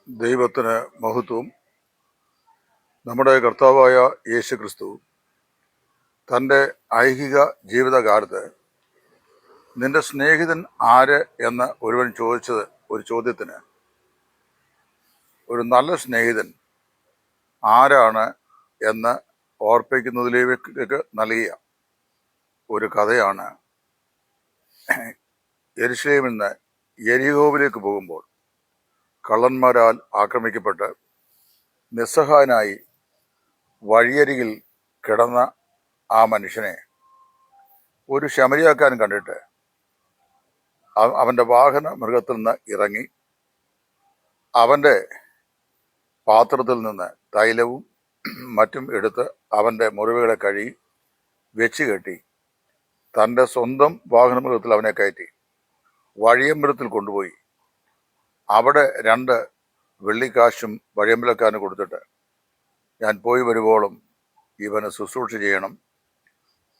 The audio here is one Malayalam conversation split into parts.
ദൈവത്തിന് മഹത്വം. നമ്മുടെ കർത്താവായ യേശു ക്രിസ്തു തൻ്റെ ഐഹിക ജീവിതകാലത്ത് നിന്റെ സ്നേഹിതൻ ആര് എന്ന് ഒരുവൻ ചോദിച്ചത് ഒരു ചോദ്യത്തിന് ഒരു നല്ല സ്നേഹിതൻ ആരാണ് എന്ന് ഓർപ്പിക്കുന്നതിലേക്ക് നൽകിയ ഒരു കഥയാണ് യെരുശലേമിൽ നിന്ന് യെരിഹോവിലേക്ക് പോകുമ്പോൾ കള്ളന്മാരാൽ ആക്രമിക്കപ്പെട്ട് നിസ്സഹായനായി വഴിയരികിൽ കിടന്ന ആ മനുഷ്യനെ ഒരു ശമരിയാക്കാരൻ കണ്ടിട്ട് അവൻ്റെ വാഹന മൃഗത്തിൽ നിന്ന് ഇറങ്ങി അവൻ്റെ പാത്രത്തിൽ നിന്ന് തൈലവും മറ്റും എടുത്ത് അവൻ്റെ മുറിവുകളെ കഴുകി വെച്ച് കെട്ടി തൻ്റെ സ്വന്തം വാഹനമൃഗത്തിൽ അവനെ കയറ്റി വഴിയമ്പലത്തിൽ കൊണ്ടുപോയി അവിടെ 2 വെള്ളിക്കാശും വഴിയമ്പലക്കാരന് കൊടുത്തിട്ട്, ഞാൻ പോയി വരുവോളം ഇവന് ശുശ്രൂഷ ചെയ്യണം,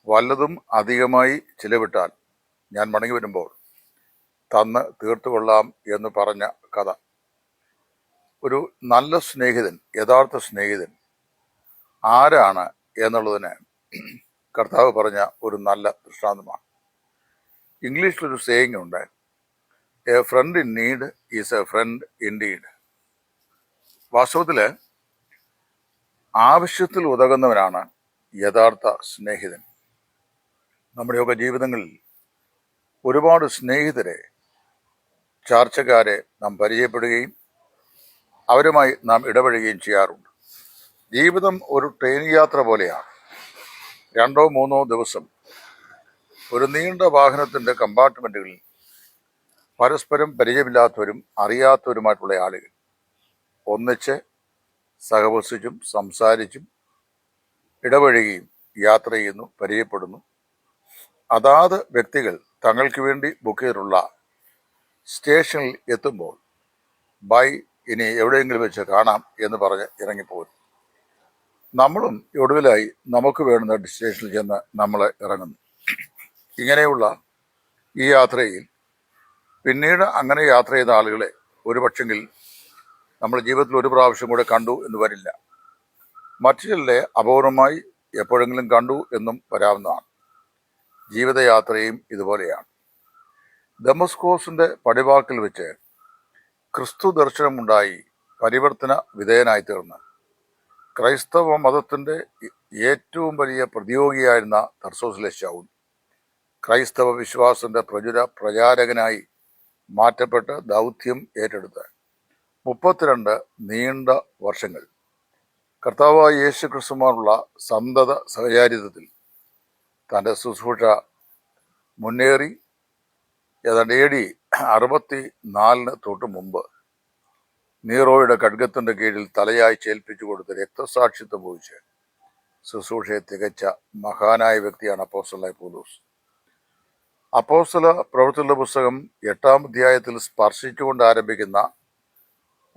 വല്ലതും അധികമായി ചിലവിട്ടാൽ ഞാൻ മടങ്ങി വരുമ്പോൾ തന്ന് തീർത്തുകൊള്ളാം എന്ന് പറഞ്ഞ കഥ. ഒരു നല്ല സ്നേഹിതൻ, യഥാർത്ഥ സ്നേഹിതൻ ആരാണ് എന്നുള്ളതിന് കർത്താവ് പറഞ്ഞ ഒരു നല്ല ദൃഷ്ടാന്തമാണ്. ഇംഗ്ലീഷിലൊരു സേയിങ് ഉണ്ട്, a friend in need is a friend indeed. വാസ്തവത്തിൽ ആവശ്യത്തിൽ ഉതകുന്നവനാണ് യഥാർത്ഥ സ്നേഹിതൻ. നമ്മുടെയൊക്കെ ജീവിതങ്ങളിൽ ഒരുപാട് സ്നേഹിതരെ, ചാർച്ചക്കാരെ നാം പരിചയപ്പെടുകയും അവരുമായി നാം ഇടപഴകുകയും ചെയ്യാറുണ്ട്. ജീവിതം ഒരു ട്രെയിൻ യാത്ര പോലെയാണ്. 2-3 ദിവസം ഒരു നീണ്ട വാഹനത്തിൻ്റെ കമ്പാർട്ട്മെൻറ്റുകളിൽ പരസ്പരം പരിചയമില്ലാത്തവരും അറിയാത്തവരുമായിട്ടുള്ള ആളുകൾ ഒന്നിച്ച് സഹവസിച്ചും സംസാരിച്ചും ഇടപഴകിയും യാത്ര ചെയ്യുന്നു, പരിചയപ്പെടുന്നു. അതാത് വ്യക്തികൾ തങ്ങൾക്ക് വേണ്ടി ബുക്ക് ചെയ്തിട്ടുള്ള സ്റ്റേഷനിൽ എത്തുമ്പോൾ ബൈ, ഇനി എവിടെയെങ്കിലും വെച്ച് കാണാം എന്ന് പറഞ്ഞ് ഇറങ്ങിപ്പോകുന്നു. നമ്മളും ഒടുവിലായി നമുക്ക് വേണ്ടുന്ന ഡെസ്റ്റിനേഷനിൽ ചെന്ന് നമ്മൾ ഇറങ്ങുന്നു. ഇങ്ങനെയുള്ള ഈ യാത്രയിൽ പിന്നീട് അങ്ങനെ യാത്ര ചെയ്ത ആളുകളെ ഒരു പക്ഷെങ്കിൽ നമ്മൾ ജീവിതത്തിൽ ഒരു പ്രാവശ്യം കൂടെ കണ്ടു എന്ന് വരില്ല. മറ്റു ചിലരെ അപൂർവമായി എപ്പോഴെങ്കിലും കണ്ടു എന്നും വരാവുന്നതാണ്. ജീവിതയാത്രയും ഇതുപോലെയാണ്. ദമസ്കോസിന്റെ പടിവാക്കിൽ വെച്ച് ക്രിസ്തു ദർശനമുണ്ടായി പരിവർത്തന വിധേയനായി തീർന്ന് ക്രൈസ്തവ മതത്തിന്റെ ഏറ്റവും വലിയ പ്രതിയോഗിയായിരുന്ന തർസോസിലെ ശൗൽ ക്രൈസ്തവ വിശ്വാസത്തിന്റെ പ്രചാരകനായി മാറ്റപ്പെട്ട് ദൗത്യം ഏറ്റെടുത്ത് 32 നീണ്ട വർഷങ്ങൾ കർത്താവായ യേശു ക്രിസ്തുമായുള്ള സന്തത സഹചാരിത്വത്തിൽ തൻ്റെ ശുശ്രൂഷ മുന്നേറി. ഏതാണ്ട് AD 64 തൊട്ട് മുമ്പ് നീറോയുടെ ഖഡ്ഗത്തിന്റെ കീഴിൽ തലയായി ചേൽപ്പിച്ചു കൊടുത്ത് രക്തസാക്ഷിത്വം വഹിച്ച് ശുശ്രൂഷയെ തികച്ച മഹാനായ വ്യക്തിയാണ് അപ്പോസ്തലനായ പൗലോസ്. അപ്പോസ്തല പ്രവൃത്തികളുടെ പുസ്തകം 8-ാം അധ്യായത്തിൽ സ്പർശിച്ചുകൊണ്ട് ആരംഭിക്കുന്ന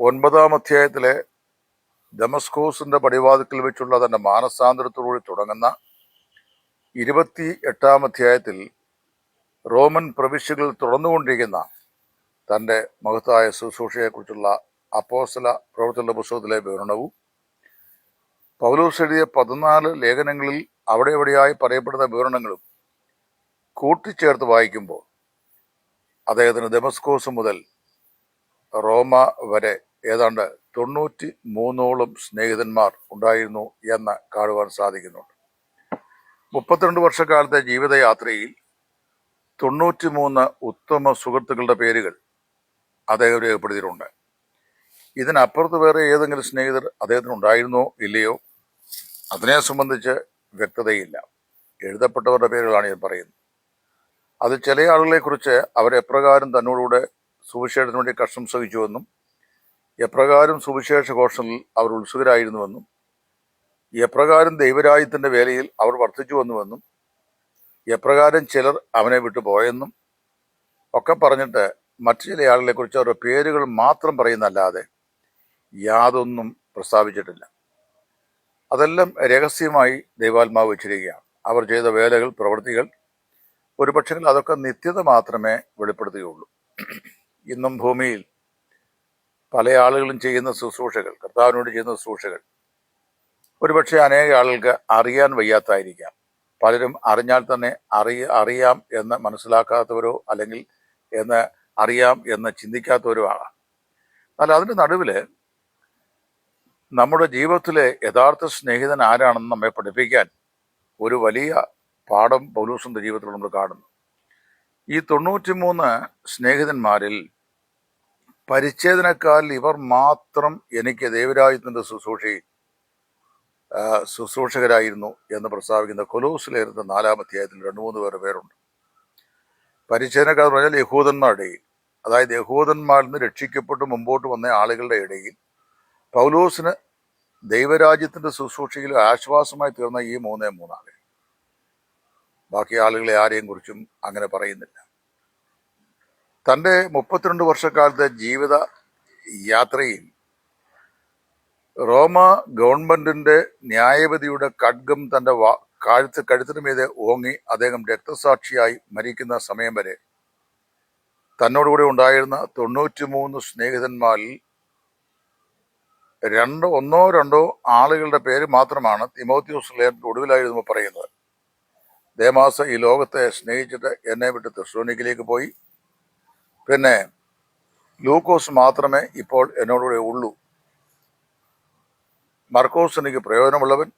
9-ാം അധ്യായത്തിലെ ദമസ്കോസിന്റെ പടിവാതിക്കൽ വെച്ചുള്ള തന്റെ മാനസാന്തരത്തോടുകൂടി തുടങ്ങുന്ന 28-ാം അധ്യായത്തിൽ റോമൻ പ്രവിശ്യകളിൽ തുടർന്നുകൊണ്ടിരിക്കുന്ന തൻ്റെ മഹത്തായ ശുശ്രൂഷയെക്കുറിച്ചുള്ള അപ്പോസ്തല പ്രവൃത്തികളുടെ പുസ്തകത്തിലെ വിവരണവും പൗലോസ് എഴുതിയ 14 ലേഖനങ്ങളിൽ അവിടെ എവിടെയായി പറയപ്പെടുന്ന വിവരണങ്ങളും കൂട്ടിച്ചേർത്ത് വായിക്കുമ്പോൾ അദ്ദേഹത്തിന് ദമസ്കോസ് മുതൽ റോമ വരെ ഏതാണ്ട് 93ഓളം സ്നേഹിതന്മാർ ഉണ്ടായിരുന്നു എന്ന് കാണുവാൻ സാധിക്കുന്നുണ്ട്. 32 വർഷക്കാലത്തെ ജീവിതയാത്രയിൽ 93 ഉത്തമ സുഹൃത്തുക്കളുടെ പേരുകൾ അദ്ദേഹം രേഖപ്പെടുത്തിയിട്ടുണ്ട്. ഇതിനപ്പുറത്ത് വേറെ ഏതെങ്കിലും സ്നേഹിതർ അദ്ദേഹത്തിന് ഉണ്ടായിരുന്നോ ഇല്ലയോ അതിനെ സംബന്ധിച്ച് വ്യക്തതയില്ല. എഴുതപ്പെട്ടവരുടെ പേരുകളാണ് ഞാൻ പറയുന്നത്. അത് ചില ആളുകളെക്കുറിച്ച് അവരെപ്രകാരം തന്നോടുകൂടെ സുവിശേഷത്തിന് വേണ്ടി കഷ്ടം സഹിച്ചുവെന്നും എപ്രകാരം സുവിശേഷ ഘോഷണിൽ അവർ ഉത്സുകരായിരുന്നുവെന്നും എപ്രകാരം ദൈവരാജ്യത്തിന്റെ വേലയിൽ അവർ വർദ്ധിച്ചുവെന്നുവെന്നും എപ്രകാരം ചിലർ അവനെ വിട്ടു പോയെന്നും ഒക്കെ പറഞ്ഞിട്ട് മറ്റു ചില ആളുകളെക്കുറിച്ച് അവരുടെ പേരുകൾ മാത്രം പറയുന്നല്ലാതെ യാതൊന്നും പ്രസ്താവിച്ചിട്ടില്ല. അതെല്ലാം രഹസ്യമായി ദൈവാത്മാവ് വെച്ചിരിക്കുകയാണ്. അവർ ചെയ്ത വേലകൾ, പ്രവൃത്തികൾ ഒരു പക്ഷേ അതൊക്കെ നിത്യത മാത്രമേ വെളിപ്പെടുത്തുകയുള്ളൂ. ഇന്നും ഭൂമിയിൽ പല ആളുകളും ചെയ്യുന്ന ശുശ്രൂഷകൾ, കർത്താവിനോട് ചെയ്യുന്ന ശുശ്രൂഷകൾ ഒരുപക്ഷെ അനേക ആളുകൾക്ക് അറിയാൻ വയ്യാത്തായിരിക്കാം. പലരും അറിഞ്ഞാൽ തന്നെ അറിയാം എന്ന് മനസ്സിലാക്കാത്തവരോ അല്ലെങ്കിൽ എന്ന് അറിയാം എന്ന് ചിന്തിക്കാത്തവരോ ആണ്. എന്നാൽ അതിൻ്റെ നടുവിൽ നമ്മുടെ ജീവിതത്തിലെ യഥാർത്ഥ സ്നേഹിതൻ ആരാണെന്ന് നമ്മെ പഠിപ്പിക്കാൻ ഒരു വലിയ പാഠം പൗലോസിന്റെ ജീവിതത്തിൽ നമ്മൾ കാണുന്നു. ഈ 93 സ്നേഹിതന്മാരിൽ പരിച്ഛേദനക്കാൽ ഇവർ മാത്രം എനിക്ക് ദൈവരാജ്യത്തിന്റെ ശുശ്രൂഷകരായിരുന്നു എന്ന് പ്രസ്താവിക്കുന്ന കൊലോസിലേരുന്ന 4-ാം അധ്യായത്തിൽ 2-3 പേരുണ്ട്. പരിച്ഛേദനക്കാർ എന്ന് പറഞ്ഞാൽ യഹൂദന്മാരുടെ ഇടയിൽ, അതായത് യഹൂദന്മാരിൽ നിന്ന് രക്ഷിക്കപ്പെട്ട് മുമ്പോട്ട് വന്ന ആളുകളുടെ ഇടയിൽ പൗലോസിന് ദൈവരാജ്യത്തിന്റെ ശുശ്രൂഷയിൽ ആശ്വാസമായി തീർന്ന ഈ 3 ആളുകൾ. ബാക്കി ആളുകളെ ആരെയും കുറിച്ചും അങ്ങനെ പറയുന്നില്ല. തൻ്റെ 32 വർഷക്കാലത്തെ ജീവിത യാത്രയിൽ റോമ ഗവൺമെന്റിന്റെ ന്യായവിധിയുടെ ഖഡ്ഗം തൻ്റെ കഴുത്തിന് മീതെ ഓങ്ങി അദ്ദേഹം രക്തസാക്ഷിയായി മരിക്കുന്ന സമയം വരെ തന്നോടുകൂടി ഉണ്ടായിരുന്ന 93 സ്നേഹിതന്മാരിൽ ഒന്നോ രണ്ടോ ആളുകളുടെ പേര് മാത്രമാണ് തിമോത്തിയോസ് ലേഖനത്തിൽ ഒടുവിലായിരുന്നു പറയുന്നത്. ദേമാസ് ഈ ലോകത്തെ സ്നേഹിച്ചിട്ട് എന്നെ വിട്ട് തെസ്സലോനിക്കയിലേക്ക് പോയി. പിന്നെ ലൂക്കോസ് മാത്രമേ ഇപ്പോൾ എന്നോടുകൂടെ ഉള്ളൂ. മർക്കോസ് എനിക്ക് പ്രയോജനമുള്ളവൻ,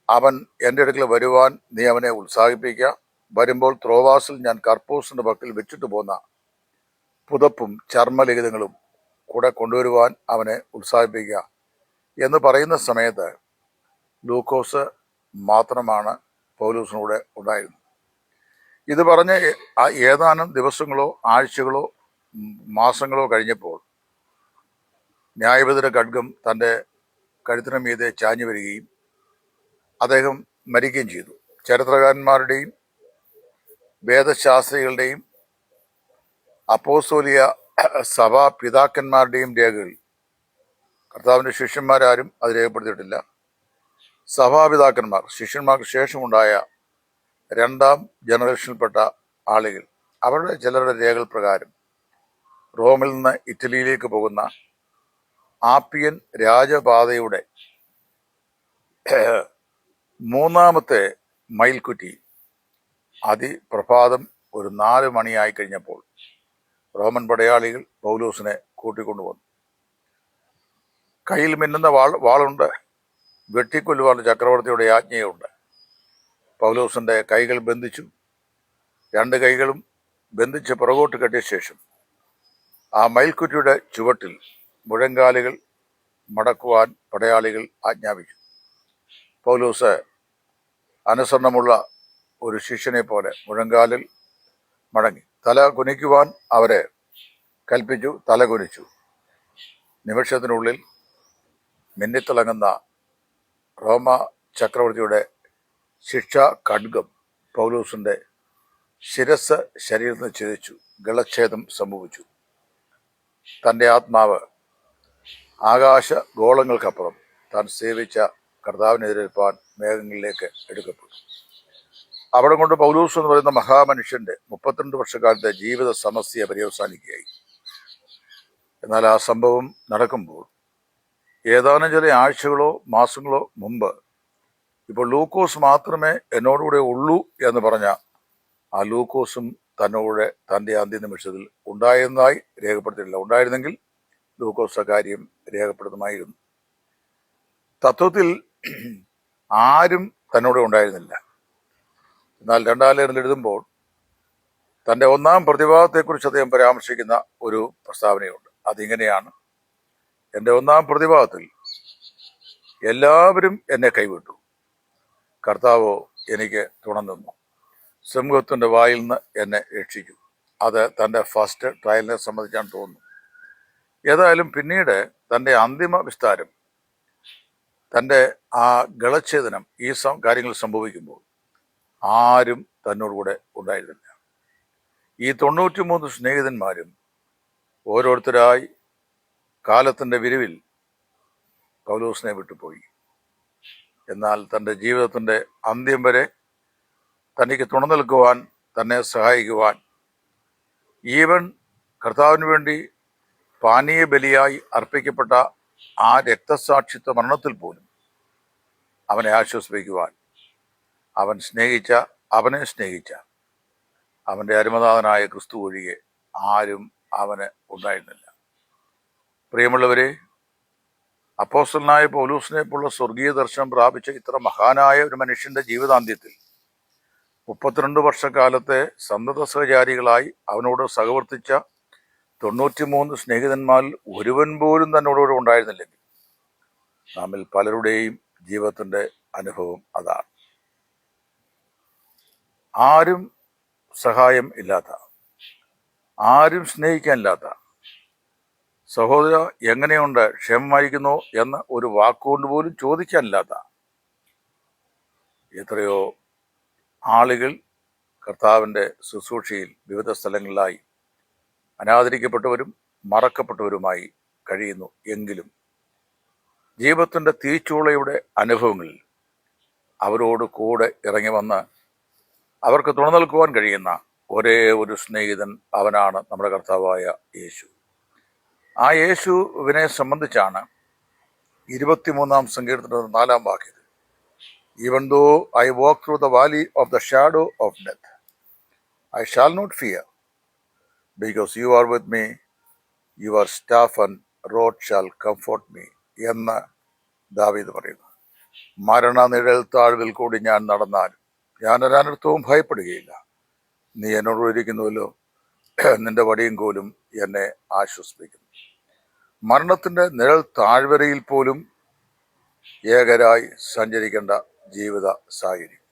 അവൻ എൻ്റെ അടുക്കൽ വരുവാൻ നീ അവനെ ഉത്സാഹിപ്പിക്കുക. വരുമ്പോൾ ത്രോവാസിൽ ഞാൻ കർപ്പൂസിന്റെ പക്കൽ വെച്ചിട്ട് പോന്ന പുതപ്പും ചർമ്മലിഖിതങ്ങളും കൂടെ കൊണ്ടുവരുവാൻ അവനെ ഉത്സാഹിപ്പിക്കുക എന്ന് പറയുന്ന സമയത്ത് ലൂക്കോസ് മാത്രമാണ് പൗലോസിനൂടെ ഉണ്ടായിരുന്നത്. ഇത് പറഞ്ഞ് ഏതാനും ദിവസങ്ങളോ ആഴ്ചകളോ മാസങ്ങളോ കഴിഞ്ഞപ്പോൾ ന്യായവിധിയുടെ ഖഡ്ഗം തൻ്റെ കഴുത്തിന് മീതെ ചാഞ്ഞു വരികയും അദ്ദേഹം മരിക്കുകയും ചെയ്തു. ചരിത്രകാരന്മാരുടെയും വേദശാസ്ത്രികളുടെയും അപ്പോസ്തോലിക സഭാ പിതാക്കന്മാരുടെയും രേഖകൾ, കർത്താവിൻ്റെ ശിഷ്യന്മാരാരും അത് രേഖപ്പെടുത്തിയിട്ടില്ല. സഭാപിതാക്കന്മാർ, ശിഷ്യന്മാർക്ക് ശേഷമുണ്ടായ 2ാം ജനറേഷനിൽപ്പെട്ട ആളുകൾ, അവരുടെ ചിലരുടെ രേഖകൾ പ്രകാരം റോമിൽ നിന്ന് ഇറ്റലിയിലേക്ക് പോകുന്ന ആപ്പിയൻ രാജപാതയുടെ 3ാമത്തെ മൈൽക്കുറ്റി അതിപ്രഭാതം ഒരു 4 മണിയായി കഴിഞ്ഞപ്പോൾ റോമൻ പടയാളികൾ പൗലോസിനെ കൂട്ടിക്കൊണ്ടുവന്നു. കയ്യിൽ മിന്നുന്ന വാളുണ്ട്, വെട്ടിക്കൊല്ലുവാനുള്ള ചക്രവർത്തിയുടെ ആജ്ഞയുണ്ട്. പൗലോസിന്റെ കൈകൾ ബന്ധിച്ചു. 2 കൈകളും ബന്ധിച്ച് പുറകോട്ട് കെട്ടിയ ശേഷം ആ മയിൽക്കുറ്റിയുടെ ചുവട്ടിൽ മുഴങ്കാലുകൾ മടക്കുവാൻ പടയാളികൾ ആജ്ഞാപിച്ചു. പൗലോസ് അനുസരണമുള്ള ഒരു ശിഷ്യനെ പോലെ മുഴങ്കാലിൽ മടങ്ങി തല കുനിക്കുവാൻ അവരെ കൽപ്പിച്ചു. തല കുനിച്ചു. നിമിഷത്തിനുള്ളിൽ മിന്നിത്തിളങ്ങുന്ന റോമ ചക്രവർത്തിയുടെ ശിക്ഷാ ഖഡ്ഗം പൗലോസിന്റെ ശിരസ് ശരീരത്തിൽ ഛേദിച്ചു. ഗളച്ഛേദം സംഭവിച്ചു. തൻ്റെ ആത്മാവ് ആകാശ ഗോളങ്ങൾക്കപ്പുറം താൻ സേവിച്ച കർത്താവിനെതിരേൽപ്പാൻ മേഘങ്ങളിലേക്ക് എടുക്കപ്പെട്ടു. അവിടെ കൊണ്ട് പൗലോസ് എന്ന് പറയുന്ന മഹാമനുഷ്യന്റെ 32 വർഷക്കാലത്തെ ജീവിത സമസ്യ പര്യവസാനിക്കുകയായി. എന്നാൽ ആ സംഭവം നടക്കുമ്പോൾ ഏതാനും ചില ആഴ്ചകളോ മാസങ്ങളോ മുമ്പ് ഇപ്പോൾ ലൂക്കോസ് മാത്രമേ എന്നോടുകൂടെ ഉള്ളൂ എന്ന് പറഞ്ഞ ആ ലൂക്കോസും തന്നോടെ തൻ്റെ അന്ത്യനിമിഷത്തിൽ ഉണ്ടായിരുന്നതായി രേഖപ്പെടുത്തിയിട്ടില്ല. ഉണ്ടായിരുന്നെങ്കിൽ ലൂക്കോസ് അക്കാര്യം രേഖപ്പെടുത്തുമായിരുന്നു. തത്വത്തിൽ ആരും തന്നോടെ ഉണ്ടായിരുന്നില്ല. എന്നാൽ 2-ാം ലേഖനത്തിൽ എഴുതുമ്പോൾ തൻ്റെ 1-ാം പ്രതിഭാഗത്തെക്കുറിച്ച് അദ്ദേഹം പരാമർശിക്കുന്ന ഒരു പ്രസ്താവനയുണ്ട്. അതിങ്ങനെയാണ്: എൻ്റെ 1-ാം പ്രതിഭാഗത്തിൽ എല്ലാവരും എന്നെ കൈവിട്ടു, കർത്താവോ എനിക്ക് തുണനിന്നു. സിംഹത്തിൻ്റെ വായിൽ നിന്ന് എന്നെ രക്ഷിച്ചു. അത് തൻ്റെ ഫസ്റ്റ് ട്രയലിനെ സംബന്ധിച്ചാണ് തോന്നുന്നു. ഏതായാലും പിന്നീട് തൻ്റെ അന്തിമ വിസ്താരം, തൻ്റെ ആ ഗളച്ഛേദനം, ഈ കാര്യങ്ങൾ സംഭവിക്കുമ്പോൾ ആരും തന്നോടുകൂടെ ഉണ്ടായിരുന്നില്ല. ഈ 93 സ്നേഹിതന്മാരും ഓരോരുത്തരായി കാലത്തിൻ്റെ വിരിവിൽ പൗലോസിനെ വിട്ടുപോയി. എന്നാൽ തൻ്റെ ജീവിതത്തിൻ്റെ അന്ത്യം വരെ തനിക്ക് തുണ നിൽക്കുവാൻ, തന്നെ സഹായിക്കുവാൻ, ഈവൻ കർത്താവിന് വേണ്ടി പാനീയ ബലിയായി അർപ്പിക്കപ്പെട്ട ആ രക്തസാക്ഷിത്വ മരണത്തിൽ പോലും അവനെ ആശ്വസിപ്പിക്കുവാൻ അവനെ സ്നേഹിച്ച അവൻ്റെ അരുമനാഥനായ ക്രിസ്തു ഒഴികെ ആരും അവന് ഉണ്ടായിരുന്നില്ല. പ്രിയമുള്ളവരെ, അപ്പോസ്തലനായ പൗലോസിനെ പോലുള്ള സ്വർഗീയ ദർശനം പ്രാപിച്ച ഇത്ര മഹാനായ ഒരു മനുഷ്യന്റെ ജീവിതാന്ത്യത്തിൽ 32 വർഷക്കാലത്തെ സന്തത സഹചാരികളായി അവനോട് സഹവർത്തിച്ച 93 സ്നേഹിതന്മാരിൽ ഒരുവൻ പോലും തന്നോടുകൂടെ ഉണ്ടായിരുന്നില്ലെങ്കിൽ നമ്മിൽ പലരുടെയും ജീവിതത്തിന്റെ അനുഭവം അതാണ്. ആരും സഹായം ഇല്ലാത്ത, ആരും സ്നേഹിക്കാനില്ലാത്ത, സഹോദര എങ്ങനെയുണ്ട്, ക്ഷേമമായിരിക്കുന്നോ എന്ന് ഒരു വാക്കുകൊണ്ട് പോലും ചോദിക്കാനില്ലാത്ത എത്രയോ ആളുകൾ കർത്താവിൻ്റെ ശുശ്രൂഷയിൽ വിവിധ സ്ഥലങ്ങളിലായി അനാദരിക്കപ്പെട്ടവരും മറക്കപ്പെട്ടവരുമായി കഴിയുന്നു. എങ്കിലും ജീവിതത്തിൻ്റെ തീച്ചൂളയുടെ അനുഭവങ്ങളിൽ അവരോട് കൂടെ ഇറങ്ങി വന്ന് അവർക്ക് തുണ നൽകുവാൻ കഴിയുന്ന ഒരേ ഒരു സ്നേഹിതൻ അവനാണ് നമ്മുടെ കർത്താവായ യേശു. ആ യേശുവിനെ സംബന്ധിച്ചാണ് 23-ാം സങ്കീർത്തനത്തിന്റെ 4-ാം വാക്യത്തിൽ, Even though I walk through the valley of the shadow of death, I shall not fear, because you are with me, your staff and rod shall comfort me എന്ന് ദാവീദ് പറയുന്നു. മരണനിഴൽ താഴ്വിൽ കൂടി ഞാൻ നടന്നാലും ഞാനൊരനർത്ഥവും ഭയപ്പെടുകയില്ല. നീ എന്നോട് ഇരിക്കുന്നുവല്ലോ, നിന്റെ വടിയും കോലും എന്നെ ആശ്വസിപ്പിക്കുന്നു. മരണത്തിന്റെ നിഴൽ താഴ്വരയിൽ പോലും ഏകരായി സഞ്ചരിക്കേണ്ട ജീവിത സാഹചര്യം,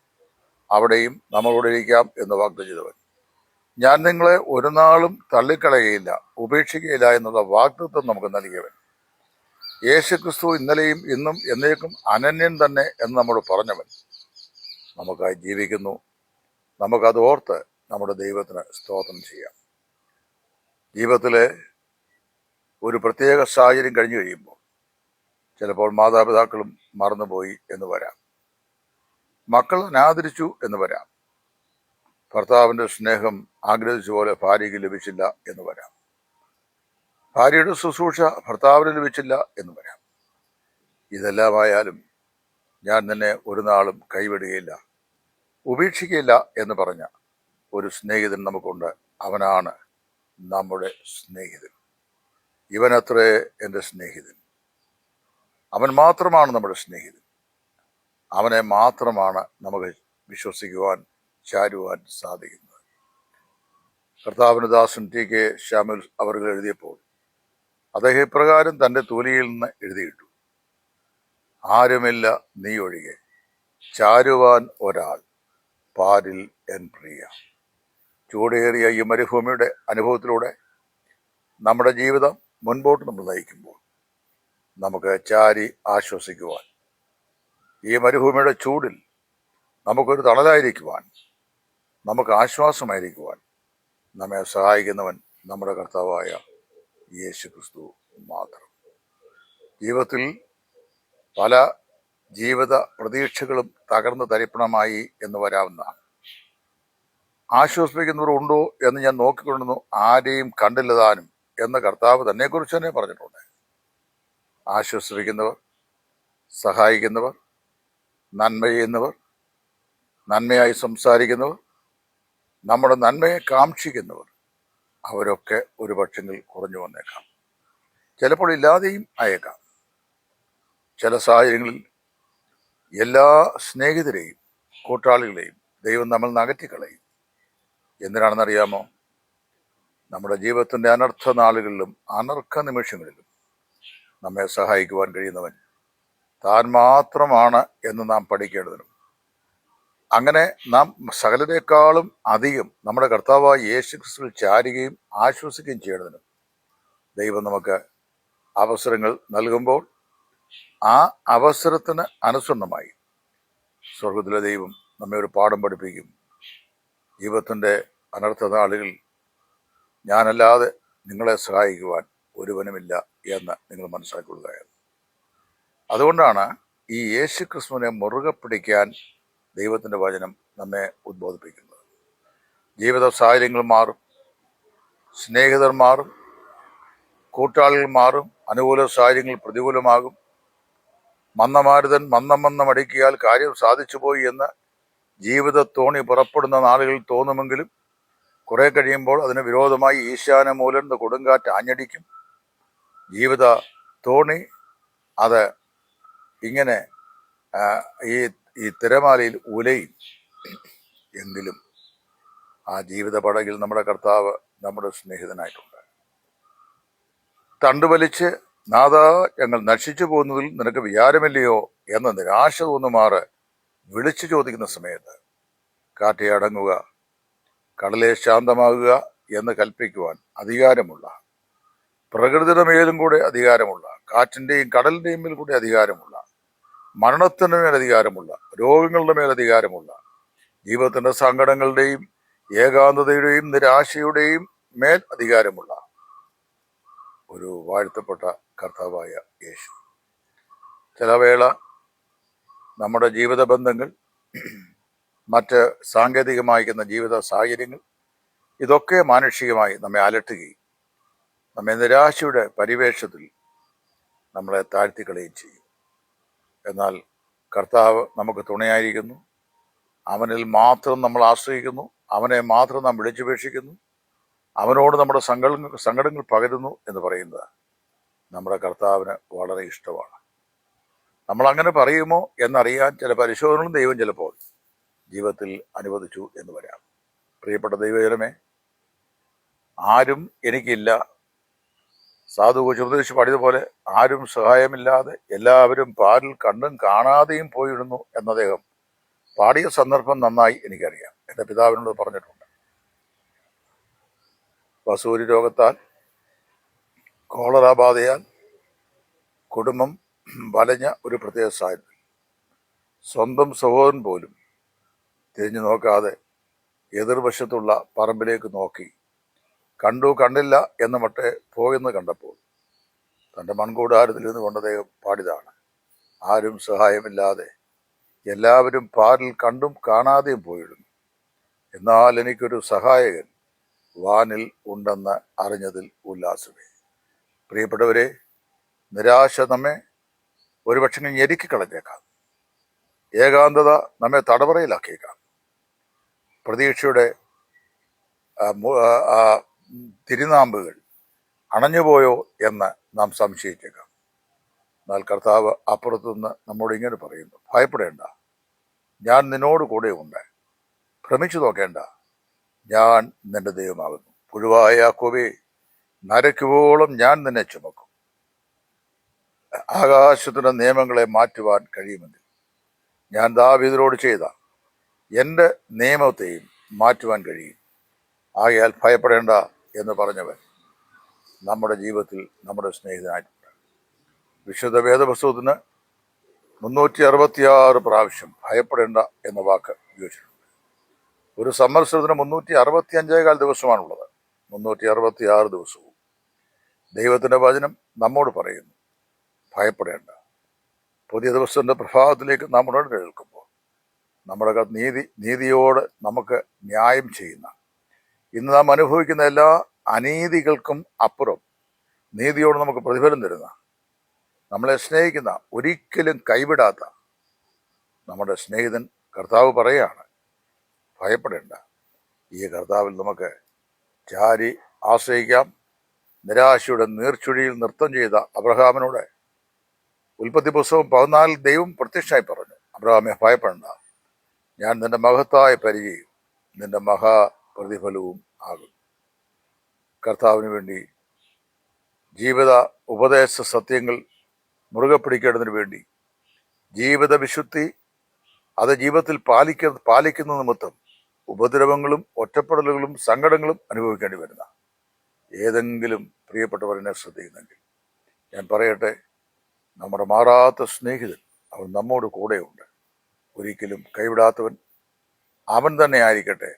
അവിടെയും നമ്മളോട് ഇരിക്കാം എന്ന് വാഗ്ദത്തം ചെയ്തവൻ, ഞാൻ നിങ്ങളെ ഒരു നാളും തള്ളിക്കളയുകയില്ല, ഉപേക്ഷിക്കുകയില്ല എന്നുള്ള വാഗ്ദത്തം നമുക്ക് നൽകിയവൻ, യേശുക്രിസ്തു ഇന്നലെയും ഇന്നും എന്നേക്കും അനന്യൻ തന്നെ എന്ന് നമ്മോട് പറഞ്ഞവൻ നമുക്കായി ജീവിക്കുന്നു. നമുക്കത് ഓർത്ത് നമ്മുടെ ദൈവത്തിന് സ്തോത്രം ചെയ്യാം. ജീവിതത്തിലെ ഒരു പ്രത്യേക സാഹചര്യം കഴിഞ്ഞു കഴിയുമ്പോൾ ചിലപ്പോൾ മാതാപിതാക്കളും മറന്നുപോയി എന്ന് വരാം, മക്കൾ അനാദരിച്ചു എന്ന് വരാം, ഭർത്താവിൻ്റെ സ്നേഹം ആഗ്രഹിച്ച പോലെ ഭാര്യയ്ക്ക് ലഭിച്ചില്ല എന്ന് വരാം, ഭാര്യയുടെ ശുശ്രൂഷ ഭർത്താവിന് ലഭിച്ചില്ല എന്ന് വരാം. ഇതെല്ലാമായാലും ഞാൻ നിന്നെ ഒരു നാളും കൈവിടുകയില്ല, ഉപേക്ഷിക്കുകയില്ല എന്ന് പറഞ്ഞ ഒരു സ്നേഹിതൻ നമുക്കുണ്ട്. അവനാണ് നമ്മുടെ സ്നേഹിതൻ. ഇവനത്രേ എൻ്റെ സ്നേഹിതൻ. അവൻ മാത്രമാണ് നമ്മുടെ സ്നേഹിതൻ. അവനെ മാത്രമാണ് നമുക്ക് വിശ്വസിക്കുവാൻ, ചാരുവാൻ സാധിക്കുന്നത്. കർത്താവിന് ദാസൻ TK ശാമുൽ അവർ എഴുതിയപ്പോൾ അദ്ദേഹം ഇപ്രകാരം തൻ്റെ തൂലിയിൽ നിന്ന് എഴുതിയിട്ടു, ആരുമില്ല നീ ഒഴികെ, ചാരുവാൻ ഒരാൾ, പാരിൽ എൻ പ്രിയ. ചൂടേറിയ ഈ മരുഭൂമിയുടെ അനുഭവത്തിലൂടെ നമ്മുടെ ജീവിതം മുൻപോട്ട് നമ്മൾ നയിക്കുമ്പോൾ നമുക്ക് ചാരി ആശ്വസിക്കുവാൻ, ഈ മരുഭൂമിയുടെ ചൂടിൽ നമുക്കൊരു തണലായിരിക്കുവാൻ, നമുക്ക് ആശ്വാസമായിരിക്കുവാൻ നമ്മെ സഹായിക്കുന്നവൻ നമ്മുടെ കർത്താവായ യേശു ക്രിസ്തു മാത്രം. ജീവിതത്തിൽ പല ജീവിത പ്രതീക്ഷകളും തകർന്ന് തരിപ്പണമായി എന്ന് വരാവുന്നതാണ്. ആശ്വസിപ്പിക്കുന്നവർ ഉണ്ടോ എന്ന് ഞാൻ നോക്കിക്കൊണ്ടിരുന്നു, ആരെയും കണ്ടില്ലതാനും എന്ന് കർത്താവ് തന്നെക്കുറിച്ച് തന്നെ പറഞ്ഞിട്ടുണ്ട്. ആശ്വസിപ്പിക്കുന്നവർ, സഹായിക്കുന്നവർ, നന്മ ചെയ്യുന്നവർ, നന്മയായി സംസാരിക്കുന്നവർ, നമ്മുടെ നന്മയെ കാക്ഷിക്കുന്നവർ, അവരൊക്കെ ഒരു പക്ഷെങ്കിൽ കുറഞ്ഞു വന്നേക്കാം, ചിലപ്പോൾ ഇല്ലാതെയും ആയേക്കാം. ചില സാഹചര്യങ്ങളിൽ എല്ലാ സ്നേഹിതരെയും കൂട്ടാളികളെയും ദൈവം നമ്മൾ അകറ്റിക്കളയും. എന്തിനാണെന്നറിയാമോ? നമ്മുടെ ജീവിതത്തിൻ്റെ അനർത്ഥ നാളുകളിലും അനർഘ നിമിഷങ്ങളിലും നമ്മെ സഹായിക്കുവാൻ കഴിയുന്നവൻ താൻ മാത്രമാണ് എന്ന് നാം പഠിക്കേണ്ടതിനും, അങ്ങനെ നാം സകലരെക്കാളും അധികം നമ്മുടെ കർത്താവായ യേശു ക്രിസ്തുവിൽ ചാരുകയും ആശ്വസിക്കുകയും ചെയ്യേണ്ടതിനും ദൈവം നമുക്ക് അവസരങ്ങൾ നൽകുമ്പോൾ ആ അവസരത്തിന് അനുസൃതമായി സ്വർഗത്തിലെ ദൈവം നമ്മെ ഒരു പാഠം പഠിപ്പിക്കും. ജീവിതത്തിൻ്റെ അനർത്ഥ നാളുകളിൽ ഞാനല്ലാതെ നിങ്ങളെ സഹായിക്കുവാൻ ഒരുവനുമില്ല എന്ന് നിങ്ങൾ മനസ്സിലാക്കുകയാണ്. അതുകൊണ്ടാണ് ഈ യേശു ക്രിസ്തുവിനെ മുറുകെ പിടിക്കാൻ ദൈവത്തിൻ്റെ വചനം നമ്മെ ഉദ്ബോധിപ്പിക്കുന്നത്. ജീവിത സാഹചര്യങ്ങൾ മാറും, സ്നേഹിതർ മാറും, കൂട്ടാളികൾ മാറും, അനുകൂല സാഹചര്യങ്ങൾ പ്രതികൂലമാകും. മന്ദമാരുതൻ മന്ദമടിക്കിയാൽ കാര്യം സാധിച്ചുപോയി എന്ന് ജീവിത തോണി പുറപ്പെടുന്ന നാളുകളിൽ തോന്നുമെങ്കിലും കുറെ കഴിയുമ്പോൾ അതിന് വിരോധമായി ഈശാനമൂലൻ കൊടുങ്കാറ്റ് ആഞ്ഞടിക്കും. ജീവിത തോണി അത് ഇങ്ങനെ ഈ ഈ തിരമാലയിൽ ഉലയും. എങ്കിലും ആ ജീവിത പടകിൽ നമ്മുടെ കർത്താവ് നമ്മുടെ സ്നേഹിതനായിട്ടുണ്ട്. തണ്ടുവലിച്ച് നാഥാ, ഞങ്ങൾ നശിച്ചു പോകുന്നതിൽ നിനക്ക് വിചാരമില്ലയോ എന്ന നിരാശ തോന്നുമാറ് വിളിച്ചു ചോദിക്കുന്ന സമയത്ത് കാറ്റെ അടങ്ങുക, കടലെ ശാന്തമാകുക എന്ന് കൽപ്പിക്കുവാൻ അധികാരമുള്ള, പ്രകൃതിയുടെ മേലും കൂടെ അധികാരമുള്ള, കാറ്റിൻ്റെയും കടലിൻ്റെയും മേൽ കൂടെ അധികാരമുള്ള, മരണത്തിന് മേൽ അധികാരമുള്ള, രോഗങ്ങളുടെ മേൽ അധികാരമുള്ള, ജീവിതത്തിൻ്റെ സങ്കടങ്ങളുടെയും ഏകാന്തതയുടെയും നിരാശയുടെയും മേൽ അധികാരമുള്ള ഒരു വാഴ്ത്തപ്പെട്ട കർത്താവായ യേശു. ചില വേള നമ്മുടെ ജീവിത ബന്ധങ്ങൾ, മറ്റ് സാങ്കേതികമായിരിക്കുന്ന ജീവിത സാഹചര്യങ്ങൾ, ഇതൊക്കെ മാനുഷികമായി നമ്മെ അലട്ടുകയും നമ്മെ നിരാശയുടെ പരിവേഷത്തിൽ നമ്മളെ താഴ്ത്തിക്കളയുകയും ചെയ്യും. എന്നാൽ കർത്താവ് നമുക്ക് തുണയായിരിക്കുന്നു. അവനിൽ മാത്രം നമ്മൾ ആശ്രയിക്കുന്നു. അവനെ മാത്രം നാം വിളിച്ചപേക്ഷിക്കുന്നു. അവനോട് നമ്മുടെ സങ്കടങ്ങൾ പകരുന്നു എന്ന് പറയുന്നത് നമ്മുടെ കർത്താവിന് വളരെ ഇഷ്ടമാണ്. നമ്മൾ അങ്ങനെ പറയുമോ എന്നറിയാൻ ചില പരിശോധനകളും ദൈവം ചിലപ്പോൾ ജീവിതത്തിൽ അനുവദിച്ചു എന്ന് വരാം. പ്രിയപ്പെട്ട ദൈവജനമേ, ആരും എനിക്കില്ല, സാധു ചുരുദേശി പാടിയതുപോലെ ആരും സഹായമില്ലാതെ എല്ലാവരും പാരിൽ കണ്ടും കാണാതെയും പോയിടുന്നു എന്ന് അദ്ദേഹം പാടിയ സന്ദർഭം നന്നായി എനിക്കറിയാം. എൻ്റെ പിതാവിനോട് പറഞ്ഞിട്ടുണ്ട്. വസൂരി രോഗത്താൽ, കോളറ ബാധയാൽ കുടുംബം വലഞ്ഞ ഒരു പ്രത്യേക സാഹചര്യത്തിൽ സ്വന്തം സഹോദരൻ പോലും തിരിഞ്ഞു നോക്കാതെ എതിർവശത്തുള്ള പറമ്പിലേക്ക് നോക്കി കണ്ടു കണ്ടില്ല എന്ന് മറ്റേ പോയെന്ന് കണ്ടപ്പോൾ തൻ്റെ മൺകൂടാരത്തിൽ നിന്ന് കൊണ്ട് അദ്ദേഹം പാടിയതാണ്: ആരും സഹായമില്ലാതെ എല്ലാവരും പാരിൽ കണ്ടും കാണാതെയും പോയിടുന്നു, എന്നാൽ എനിക്കൊരു സഹായകൻ വാനിൽ ഉണ്ടെന്ന് അറിഞ്ഞതിൽ ഉല്ലാസമേ. പ്രിയപ്പെട്ടവരെ, നിരാശ നമ്മെ ഒരുപക്ഷെ ഞെരുക്കിക്കളഞ്ഞേക്കാം. ഏകാന്തത നമ്മെ തടവറയിലാക്കിയേക്കാം. പ്രതീക്ഷയുടെ തിരുനാമ്പുകൾ അണഞ്ഞുപോയോ എന്ന് നാം സംശയിച്ചേക്കാം. എന്നാൽ കർത്താവ് അപ്പുറത്തുനിന്ന് നമ്മോട് ഇങ്ങനെ പറയുന്നു: ഭയപ്പെടേണ്ട, ഞാൻ നിന്നോട് കൂടെ ഉണ്ട്. ഭ്രമിച്ചു നോക്കേണ്ട, ഞാൻ നിന്റെ ദൈവമാകുന്നു. പുഴുവായ യാക്കോബേ, നരയ്ക്കുവോളം ഞാൻ നിന്നെ ചുമക്കും. ആകാശത്തിന്റെ നിയമങ്ങളെ മാറ്റുവാൻ കഴിയുമെങ്കിൽ ഞാൻ ദാവീദിനോട് ചെയ്ത എൻ്റെ നിയമത്തെയും മാറ്റുവാൻ കഴിയും. ആകയാൽ ഭയപ്പെടേണ്ട എന്ന് പറഞ്ഞവൻ നമ്മുടെ ജീവിതത്തിൽ നമ്മുടെ സ്നേഹിതനായിട്ടുണ്ട്. വിശുദ്ധ വേദപുസ്തകത്തിന് 366 പ്രാവശ്യം ഭയപ്പെടേണ്ട എന്ന വാക്ക് ഉപയോഗിച്ചിട്ടുണ്ട്. ഒരു സംവത്സരത്തിന് 365 ദിവസമാണുള്ളത്. 366 ദിവസവും ദൈവത്തിൻ്റെ വചനം നമ്മോട് പറയുന്നു, ഭയപ്പെടേണ്ട. പുതിയ ദിവസത്തിൻ്റെ പ്രഭാതത്തിലേക്ക് നാം ഉണർന്നെഴുന്നേൽക്കുമ്പോൾ നമ്മുടെ നീതിയോട് നമുക്ക് ന്യായം ചെയ്യുന്ന, ഇന്ന് നാം അനുഭവിക്കുന്ന എല്ലാ അനീതികൾക്കും അപ്പുറം നീതിയോട് നമുക്ക് പ്രതിഫലം തരുന്ന, നമ്മളെ സ്നേഹിക്കുന്ന, ഒരിക്കലും കൈവിടാത്ത നമ്മുടെ സ്നേഹിതൻ കർത്താവ് പറയുകയാണ്: ഭയപ്പെടേണ്ട. ഈ കർത്താവിൽ നമുക്ക് ചാരി ആശ്രയിക്കാം. നിരാശയുടെ നീർച്ചുഴിയിൽ നൃത്തം ചെയ്ത അബ്രഹാമിനോട് ഉൽപ്പത്തി പുസ്തകം 14 ദൈവം പ്രത്യക്ഷമായി പറഞ്ഞു: അബ്രഹാമെ, ഭയപ്പെടേണ്ട, ഞാൻ നിന്റെ മഹത്തായ പരിചയം നിന്റെ മഹാപ്രതിഫലവും ആകും. കർത്താവിന് വേണ്ടി ജീവിത ഉപദേശ സത്യങ്ങൾ മുറുകെ പിടിക്കേണ്ടതിന് വേണ്ടി ജീവിത വിശുദ്ധി അത് ജീവിതത്തിൽ പാലിക്കുന്ന നിമിത്തം ഉപദ്രവങ്ങളും ഒറ്റപ്പെടലുകളും സങ്കടങ്ങളും അനുഭവിക്കേണ്ടി വരുന്ന ഏതെങ്കിലും പ്രിയപ്പെട്ടവരെന്നെ ശ്രദ്ധിക്കുന്നെങ്കിൽ ഞാൻ പറയട്ടെ, നമ്മുടെ മാറാത്ത സ്നേഹിതൻ അവൻ നമ്മോട് കൂടെയുണ്ട്. ഒരിക്കലും കൈവിടാത്തവൻ അവൻ തന്നെ ആയിരിക്കട്ടെ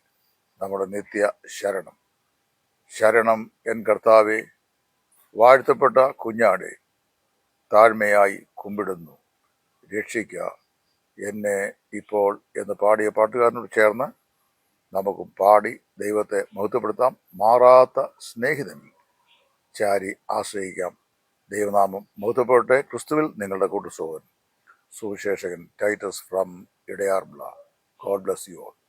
നമ്മുടെ നിത്യ ശരണം. ശരണം എൻ കർത്താവേ, വാഴ്ത്തപ്പെട്ട കുഞ്ഞാടെ, താഴ്മയായി കുമ്പിടുന്നു, രക്ഷിക്കുക എന്നെ ഇപ്പോൾ എന്ന് പാടിയ പാട്ടുകാരനോട് ചേർന്ന് നമുക്കും പാടി ദൈവത്തെ മഹത്വപ്പെടുത്താം. മാറാത്ത സ്നേഹിതനിൽ ചാരി ആശ്രയിക്കാം. ദൈവനാമം മഹത്വപ്പെടട്ടെ. ക്രിസ്തുവിൽ നിങ്ങളുടെ കൂട്ടുസഹോദരൻ സുവിശേഷകൻ Titus from Edayaranmula. God bless you all.